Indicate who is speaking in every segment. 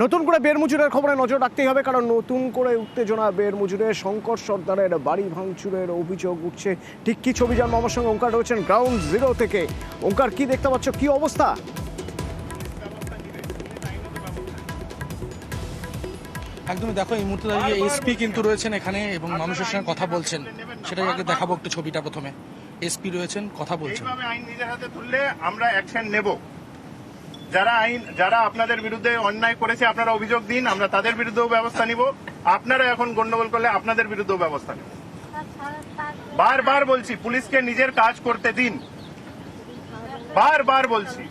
Speaker 1: নতুন করে বেরমুজুরের খবরে নজর রাখতেই হবে, কারণ নতুন করে উত্তেজনা বেরমুজুরে। শঙ্কর সর্দারের বাড়ি ভাঙচুরের অভিযোগ উঠছে। ঠিক কি ছবি জানবো, আমার সঙ্গে ওঙ্কার রয়েছেন গ্রাউন্ড জিরো থেকে। ওঙ্কার, কি দেখতে পাচ্ছ, কি অবস্থা?
Speaker 2: একদমই দেখো, এই মুহূর্তে দাঁড়িয়ে এসপি কিন্তু রয়েছেন এখানে এবং মানুষের সঙ্গে কথা বলছেন। সেটাই আগে দেখাবো একটু ছবিটা। প্রথমে এসপি রয়েছেন, কথা বলছেন।
Speaker 3: আইন নিজের হাতে তুললে আমরা অ্যাকশন নেব। যারা আপনাদের বিরুদ্ধে অন্যায় করেছে আপনারা অভিযোগ দিন, আমরা তাদের বিরুদ্ধেও ব্যবস্থা নিব। আপনারা এখন গন্ডগোল করলে আপনাদের বিরুদ্ধেও ব্যবস্থা নেব। বারবার বলছি, পুলিশকে নিজের কাজ করতে দিন। বারবার বলছি।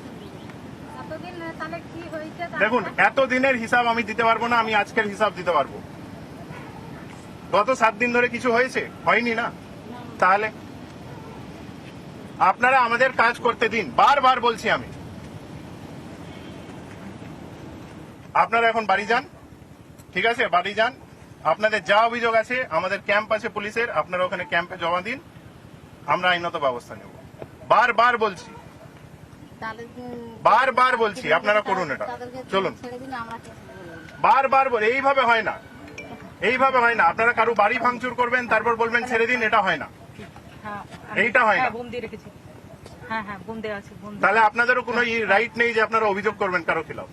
Speaker 3: দেখুন, এত দিনের হিসাব আমি দিতে পারবো না, আমি আজকের হিসাব দিতে পারবো। গত 7 দিন ধরে কিছু হয়েছে? হয়নি না। তাহলে আপনারা আমাদের কাজ করতে দিন, বারবার বলছি আমি। আপনারা এখন বাড়ি যান, ঠিক আছে? বাড়ি যান। আপনাদের যা অভিযোগ আছে, আমাদের ক্যাম্প আছে পুলিশের, আপনারা ওখানে ক্যাম্পে জমা দিন, আমরা আইনত ব্যবস্থা নেব। বারবার বলছি, বারবার বলছি, আপনারা করুন এটা। চলুন। বারবার বল, এইভাবে হয় না, এইভাবে হয় না। আপনারা কারো বাড়ি ভাঙচুর করবেন, তারপর বলবেন ছেড়ে দিন, এটা হয় না, এইটা হয় না। তাহলে আপনাদেরও কোনো রাইট নেই যে আপনারা অভিযোগ করবেন কারো খিলাফ।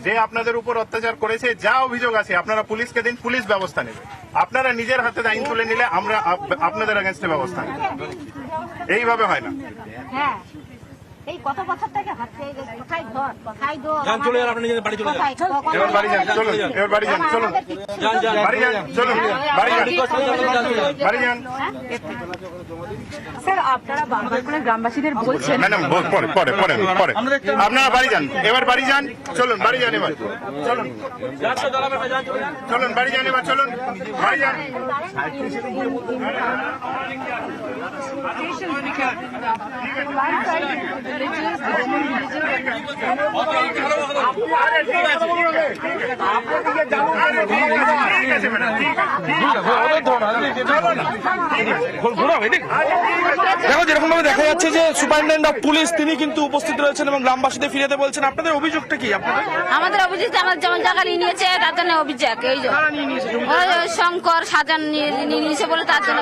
Speaker 3: যে আপনাদের উপর অত্যাচার করেছে, যা অভিযোগ আছে আপনারা পুলিশকে দিন, পুলিশ ব্যবস্থা নেবে। আপনারা নিজের হাতে আইন তুলে নিলে আমরা আপনাদের এগেইনস্টে ব্যবস্থা নেব। এইভাবে হয় না।
Speaker 4: এই কত বছর থেকে
Speaker 2: চলে যান, আপনি নিজের বাড়ি চলে যান।
Speaker 3: এবার বাড়ি যান, চলুন। এবার বাড়ি যান, চলুন। বাড়ি যান, চলুন। বাড়ি যান, বাড়ি যান।
Speaker 4: স্যার, আপনারা বারবার করে গ্রামবাসীদের বলছেন।
Speaker 3: ম্যাডাম, পরে পরে পরে পরে আপনারা বাড়ি যান। এবার বাড়ি যান, চলুন। বাড়ি যান এবার, চলুন। চলুন বাড়ি যান এবার, চলুন বাড়ি যান।
Speaker 2: দেখো, যেরকম ভাবে দেখা যাচ্ছে যে সুপারিনটেন্ডেন্ট অফ পুলিশ তিনি কিন্তু উপস্থিত রয়েছেন এবং গ্রামবাসীদের ফিরে বলছেন। আপনাদের অভিযোগটা কি?
Speaker 4: আমাদের অভিযোগ, আমার যেমন জায়গা নিয়ে নিয়েছে তার জন্য অভিযোগ। এই যে শঙ্কর সাজান নিয়ে নিয়েছে বলে তার জন্য।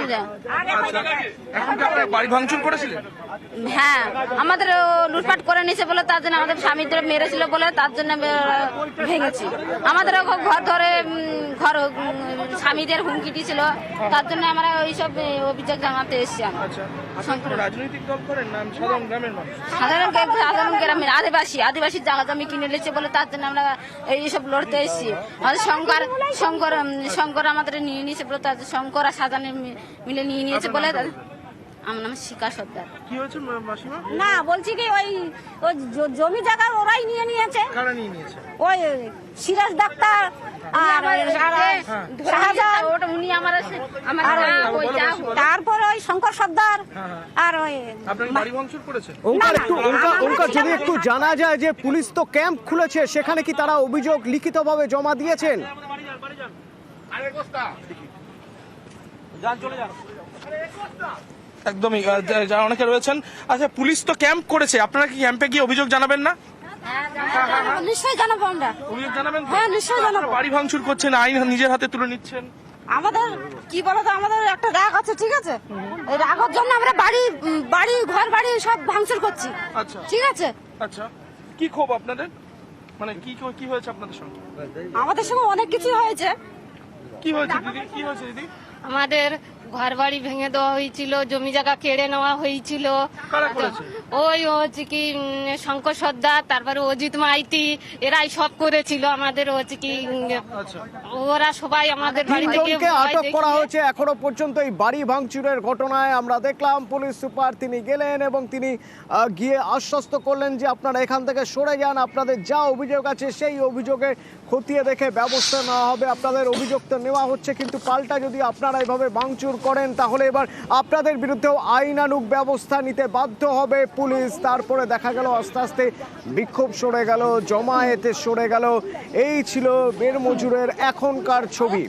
Speaker 2: এখন কি আপনারা বাড়ি ভাঙচুর করেছিলেন?
Speaker 4: হ্যাঁ, আমাদের লুটপাট করে নিয়েছে বলে তার জন্য, আমাদের স্বামীদের মেরেছিল বলে তার জন্য ভেঙেছি। আমাদের ঘর ধরে ঘর স্বামীদের হুমকি দিয়েছিল, তার জন্য আমরা ওইসব অভিযোগ জানাতে এসেছি।
Speaker 2: রাজনৈতিক দল করেন না সাধারণ গ্রামের মানুষ?
Speaker 4: সাধারণ গ্রামের আদিবাসী জায়গা জমি কিনে নিয়েছে বলে তার জন্য আমরা এইসব লড়তে এসেছি। আমাদের শঙ্কর আমাদের নিয়ে নিয়েছে বলে, তার শঙ্কর আর সাজান মিলে নিয়ে নিয়েছে বলে। আমার নাম শিকা সর্দার।
Speaker 2: কি হয়েছে মাসিমা?
Speaker 4: না, বলছি কি ওই জমি জায়গা ওরাই নিয়ে নিয়েছে।
Speaker 2: কারা নিয়ে নিয়েছে?
Speaker 4: ওই সিরাজ ডাক্তার আর শাহজাহান, উনি তারপর ওই শঙ্কর সর্দার আর ওই।
Speaker 2: আপনার বাড়ি ভাঙচুর করেছে?
Speaker 1: ওঙ্কার, যদি একটু জানা যায় যে পুলিশ তো ক্যাম্প খুলেছে, সেখানে কি তারা অভিযোগ লিখিতভাবে জমা দিয়েছেন?
Speaker 2: একদমই, অনেকে রয়েছেন। আচ্ছা, পুলিশ তো ক্যাম্প করেছে, আপনারা কি ক্যাম্পে গিয়ে অভিযোগ জানাবেন না?
Speaker 4: নিশ্চয়ই জানাবো আমরা।
Speaker 2: অভিযোগ জানাবেন?
Speaker 4: হ্যাঁ, নিশ্চয়ই জানাবো।
Speaker 2: বাড়ি ভাঙচুর করছেন, আইন নিজের হাতে তুলে নিচ্ছেন।
Speaker 4: আমাদের কি বলতো, আমাদের একটা রাগ আছে, ঠিক আছে? এই রাগের জন্য আমরা ঘর বাড়ি সব ভাঙচুর করছি।
Speaker 2: আচ্ছা,
Speaker 4: ঠিক আছে।
Speaker 2: আচ্ছা, কি ক্ষোভ আপনাদের? মানে কি হয়েছে আপনাদের সঙ্গে?
Speaker 4: আমাদের সঙ্গে অনেক কিছু হয়েছে।
Speaker 2: কি হয়েছে দিদি? কি হয়েছে দিদি?
Speaker 5: আমাদের ঘর বাড়ি ভেঙে দেওয়া হয়েছিল, জমি জায়গা কেড়ে নেওয়া হয়েছিল। ওই হচ্ছে কি শঙ্কর সর্দার, তারপরে অজিত মাইতি, এরাই সব করেছিল। আমাদের হচ্ছে কি ওরা সবাই আমাদের বাড়ি থেকে
Speaker 1: আটক করা হয়েছে এখনো পর্যন্ত। এই বাড়ি ভাঙচুরের ঘটনায় আমরা দেখলাম পুলিশ সুপার তিনি গেলেন এবং তিনি গিয়ে আশ্বস্ত করলেন যে আপনারা এখান থেকে সরে যান, আপনাদের যা অভিযোগ আছে সেই অভিযোগে খতিয়ে দেখে ব্যবস্থা নেওয়া হবে। আপনাদের অভিযোগ তো নেওয়া হচ্ছে, কিন্তু পাল্টা যদি আপনারা এভাবে ভাঙচুর করেন তাহলে এবার আপনাদের বিরুদ্ধেও আইনানুগ ব্যবস্থা নিতে বাধ্য হবে পুলিশ। তারপরে দেখা গেল আস্তে আস্তে বিক্ষোভ সরে গেল, জমায়েতে সরে গেল। এই ছিল বেরমজুরের এখনকার ছবি।